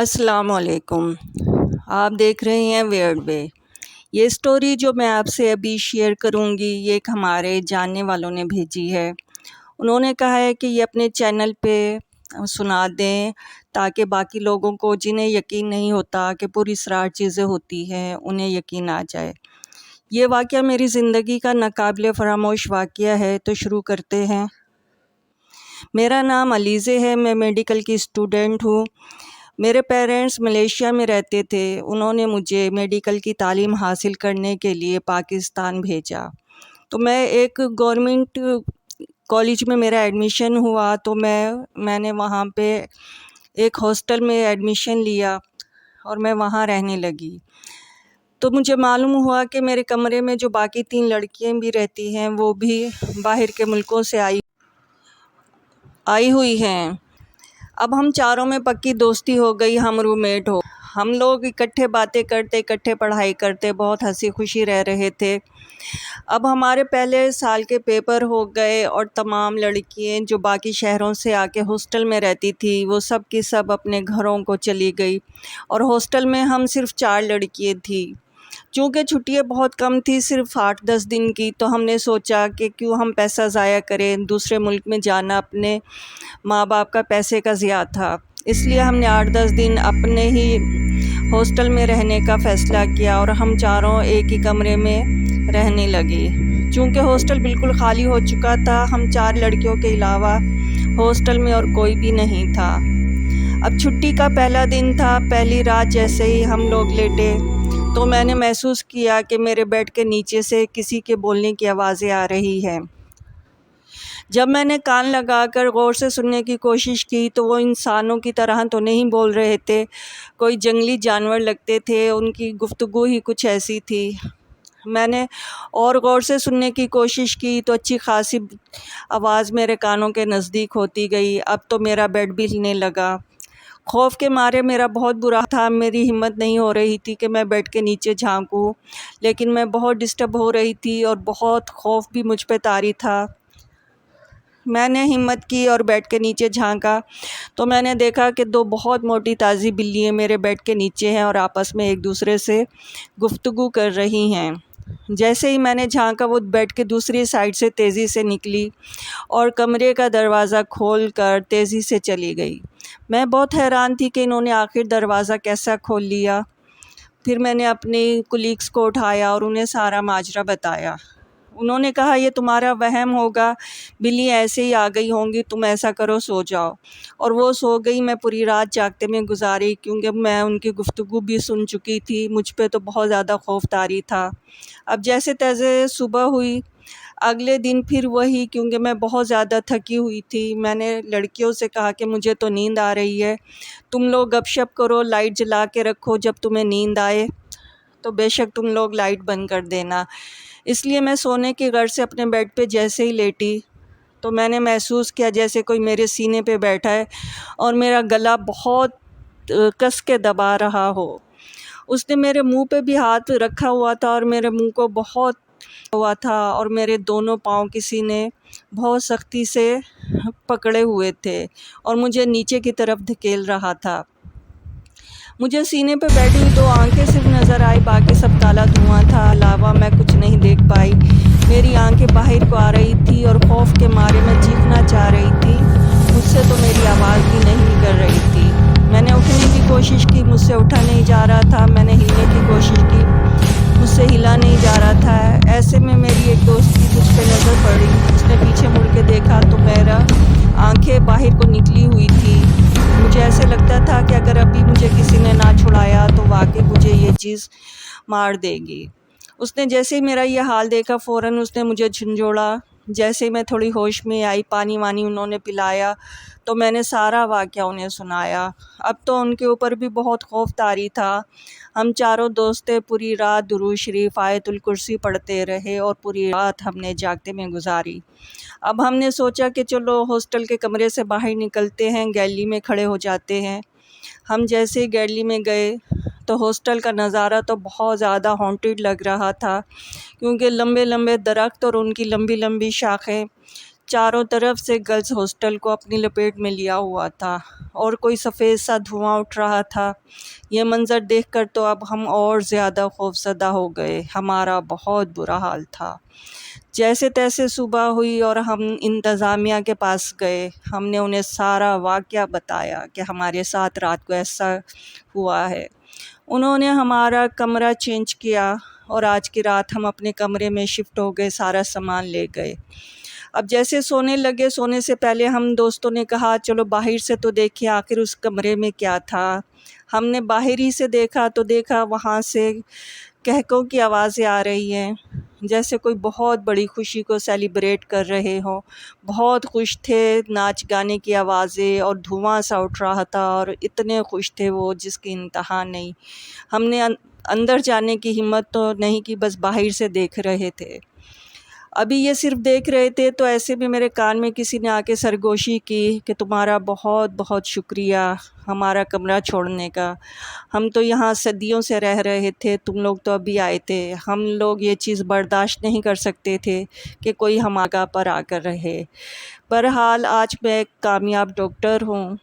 السلام علیکم۔ آپ دیکھ رہے ہیں ویئرڈ وے۔ یہ سٹوری جو میں آپ سے ابھی شیئر کروں گی یہ ایک ہمارے جاننے والوں نے بھیجی ہے۔ انہوں نے کہا ہے کہ یہ اپنے چینل پہ سنا دیں تاکہ باقی لوگوں کو جنہیں یقین نہیں ہوتا کہ پوری اسرار چیزیں ہوتی ہیں انہیں یقین آ جائے۔ یہ واقعہ میری زندگی کا ناقابل فراموش واقعہ ہے، تو شروع کرتے ہیں۔ میرا نام علیزہ ہے، میں میڈیکل کی اسٹوڈنٹ ہوں۔ میرے پیرنٹس ملیشیا میں رہتے تھے۔ انہوں نے مجھے میڈیکل کی تعلیم حاصل کرنے کے لیے پاکستان بھیجا۔ تو میں ایک گورنمنٹ کالج میں میرا ایڈمیشن ہوا، تو میں نے وہاں پہ ایک ہاسٹل میں ایڈمیشن لیا اور میں وہاں رہنے لگی۔ تو مجھے معلوم ہوا کہ میرے کمرے میں جو باقی 3 لڑکیاں بھی رہتی ہیں وہ بھی باہر کے ملکوں سے آئی ہوئی ہیں۔ اب ہم چاروں میں پکی دوستی ہو گئی، ہم روم میٹ ہو۔ ہم لوگ اکٹھے باتیں کرتے، اکٹھے پڑھائی کرتے، بہت ہنسی خوشی رہ رہے تھے۔ اب ہمارے پہلے سال کے پیپر ہو گئے اور تمام لڑکیاں جو باقی شہروں سے آ کے ہاسٹل میں رہتی تھی وہ سب کی سب اپنے گھروں کو چلی گئی، اور ہاسٹل میں ہم صرف 4 لڑکیاں تھیں۔ چونکہ چھٹیاں بہت کم تھی، صرف 8-10 دن کی، تو ہم نے سوچا کہ کیوں ہم پیسہ ضائع کریں۔ دوسرے ملک میں جانا اپنے ماں باپ کا پیسے کا ضیاع تھا، اس لیے ہم نے 8-10 دن اپنے ہی ہاسٹل میں رہنے کا فیصلہ کیا اور ہم چاروں ایک ہی کمرے میں رہنے لگے۔ چونکہ ہاسٹل بالکل خالی ہو چکا تھا، ہم 4 لڑکیوں کے علاوہ ہاسٹل میں اور کوئی بھی نہیں تھا۔ اب چھٹی کا پہلا دن تھا۔ پہلی رات جیسے ہی ہم لوگ لیٹے تو میں نے محسوس کیا کہ میرے بیڈ کے نیچے سے کسی کے بولنے کی آوازیں آ رہی ہیں۔ جب میں نے کان لگا کر غور سے سننے کی کوشش کی تو وہ انسانوں کی طرح تو نہیں بول رہے تھے، کوئی جنگلی جانور لگتے تھے، ان کی گفتگو ہی کچھ ایسی تھی۔ میں نے اور غور سے سننے کی کوشش کی تو اچھی خاصی آواز میرے کانوں کے نزدیک ہوتی گئی۔ اب تو میرا بیڈ بھی ہلنے لگا۔ خوف کے مارے میرا بہت برا تھا، میری ہمت نہیں ہو رہی تھی کہ میں بیڈ کے نیچے جھانکوں، لیکن میں بہت ڈسٹرب ہو رہی تھی اور بہت خوف بھی مجھ پہ طاری تھا۔ میں نے ہمت کی اور بیڈ کے نیچے جھانکا تو میں نے دیکھا کہ 2 بہت موٹی تازی بلیاں میرے بیڈ کے نیچے ہیں اور آپس میں ایک دوسرے سے گفتگو کر رہی ہیں۔ جیسے ہی میں نے جھانکا وہ بیڈ کے دوسری سائڈ سے تیزی سے نکلی اور کمرے کا دروازہ کھول کر تیزی سے چلی گئی۔ میں بہت حیران تھی کہ انہوں نے آخر دروازہ کیسا کھول لیا۔ پھر میں نے اپنی کولیگس کو اٹھایا اور انہیں سارا ماجرا بتایا۔ انہوں نے کہا یہ تمہارا وہم ہوگا، بلی ایسے ہی آ گئی ہوں گی، تم ایسا کرو سو جاؤ۔ اور وہ سو گئی۔ میں پوری رات جاگتے میں گزاری کیونکہ میں ان کی گفتگو بھی سن چکی تھی۔ مجھ پہ تو بہت زیادہ خوف طاری تھا۔ اب جیسے تیسے صبح ہوئی، اگلے دن پھر وہی، کیونکہ میں بہت زیادہ تھکی ہوئی تھی۔ میں نے لڑکیوں سے کہا کہ مجھے تو نیند آ رہی ہے، تم لوگ گپ شپ کرو، لائٹ جلا کے رکھو، جب تمہیں نیند آئے تو بے شک تم لوگ لائٹ بند کر دینا۔ اس لیے میں سونے کی غرض سے اپنے بیڈ پہ جیسے ہی لیٹی تو میں نے محسوس کیا جیسے کوئی میرے سینے پہ بیٹھا ہے اور میرا گلا بہت کس کے دبا رہا ہو۔ اس نے میرے منہ پہ بھی ہاتھ رکھا ہوا تھا اور میرے منہ کو بہت ہوا تھا، اور میرے دونوں پاؤں کسی نے بہت سختی سے پکڑے ہوئے تھے اور مجھے نیچے کی طرف دھکیل رہا تھا۔ مجھے سینے پہ بیٹھی ہوئی 2 آنکھیں صرف نظر آئی، باقی سب کالا دھواں تھا، علاوہ میں کچھ نہیں دیکھ پائی۔ میری آنکھیں باہر کو آ رہی تھی اور خوف کے مارے میں چیخنا چاہ رہی تھی، مجھ سے تو میری آواز بھی نہیں نکل رہی تھی۔ میں نے اٹھنے کی کوشش کی، مجھ سے اٹھا نہیں جا رہا تھا۔ میں نے ہلنے کی کوشش کی، مجھ سے ہلا نہیں جا رہا تھا۔ ایسے میں میری ایک دوست کی مجھ پہ نظر پڑی، اس نے پیچھے مڑ کے دیکھا تو میرا آنکھیں باہر کو نکلی ہوئی تھی۔ مجھے ایسے لگتا تھا کہ اگر ابھی مجھے کسی نے نہ چھڑایا تو واقعی مجھے یہ چیز مار دے گی۔ اس نے جیسے ہی میرا یہ حال دیکھا فوراً اس نے مجھے جھنجھوڑا۔ جیسے ہی میں تھوڑی ہوش میں آئی، پانی وانی انہوں نے پلایا تو میں نے سارا واقعہ انہیں سنایا۔ اب تو ان کے اوپر بھی بہت خوف طاری تھا۔ ہم چاروں دوست پوری رات درود شریف، آیت الکرسی پڑھتے رہے اور پوری رات ہم نے جاگتے میں گزاری۔ اب ہم نے سوچا کہ چلو ہاسٹل کے کمرے سے باہر نکلتے ہیں، گیلری میں کھڑے ہو جاتے ہیں۔ ہم جیسے ہی گیلری میں گئے تو ہاسٹل کا نظارہ تو بہت زیادہ ہانٹیڈ لگ رہا تھا، کیونکہ لمبے لمبے درخت اور ان کی لمبی لمبی شاخیں چاروں طرف سے گرلز ہاسٹل کو اپنی لپیٹ میں لیا ہوا تھا اور کوئی سفید سا دھواں اٹھ رہا تھا۔ یہ منظر دیکھ کر تو اب ہم اور زیادہ خوفزدہ ہو گئے۔ ہمارا بہت برا حال تھا۔ جیسے تیسے صبح ہوئی اور ہم انتظامیہ کے پاس گئے۔ ہم نے انہیں سارا واقعہ بتایا کہ ہمارے ساتھ رات کو ایسا ہوا ہے۔ انہوں نے ہمارا کمرہ چینج کیا اور آج کی رات ہم اپنے کمرے میں شفٹ ہو گئے، سارا سامان لے گئے۔ اب جیسے سونے لگے، سونے سے پہلے ہم دوستوں نے کہا چلو باہر سے تو دیکھیں آخر اس کمرے میں کیا تھا۔ ہم نے باہر ہی سے دیکھا تو دیکھا وہاں سے کہکوں کی آوازیں آ رہی ہیں، جیسے کوئی بہت بڑی خوشی کو سیلیبریٹ کر رہے ہوں۔ بہت خوش تھے، ناچ گانے کی آوازیں اور دھواں سا اٹھ رہا تھا اور اتنے خوش تھے وہ جس کی انتہا نہیں۔ ہم نے اندر جانے کی ہمت تو نہیں کی، بس باہر سے دیکھ رہے تھے۔ ابھی یہ صرف دیکھ رہے تھے تو ایسے بھی میرے کان میں کسی نے آ کے سرگوشی کی کہ تمہارا بہت بہت شکریہ ہمارا کمرہ چھوڑنے کا۔ ہم تو یہاں صدیوں سے رہ رہے تھے، تم لوگ تو ابھی آئے تھے۔ ہم لوگ یہ چیز برداشت نہیں کر سکتے تھے کہ کوئی ہمارے جگہ پر آ کر رہے۔ بہرحال آج میں ایک کامیاب ڈاکٹر ہوں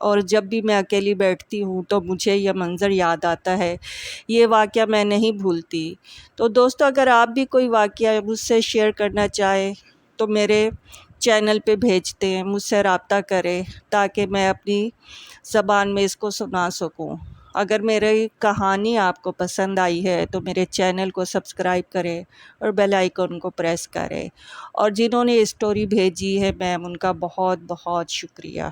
اور جب بھی میں اکیلی بیٹھتی ہوں تو مجھے یہ منظر یاد آتا ہے۔ یہ واقعہ میں نہیں بھولتی۔ تو دوستو، اگر آپ بھی کوئی واقعہ مجھ سے شیئر کرنا چاہیں تو میرے چینل پہ بھیجتے ہیں، مجھ سے رابطہ کریں تاکہ میں اپنی زبان میں اس کو سنا سکوں۔ اگر میری کہانی آپ کو پسند آئی ہے تو میرے چینل کو سبسکرائب کریں اور بیل آئیکن کو پریس کریں، اور جنہوں نے اسٹوری بھیجی ہے میم، ان کا بہت بہت شکریہ۔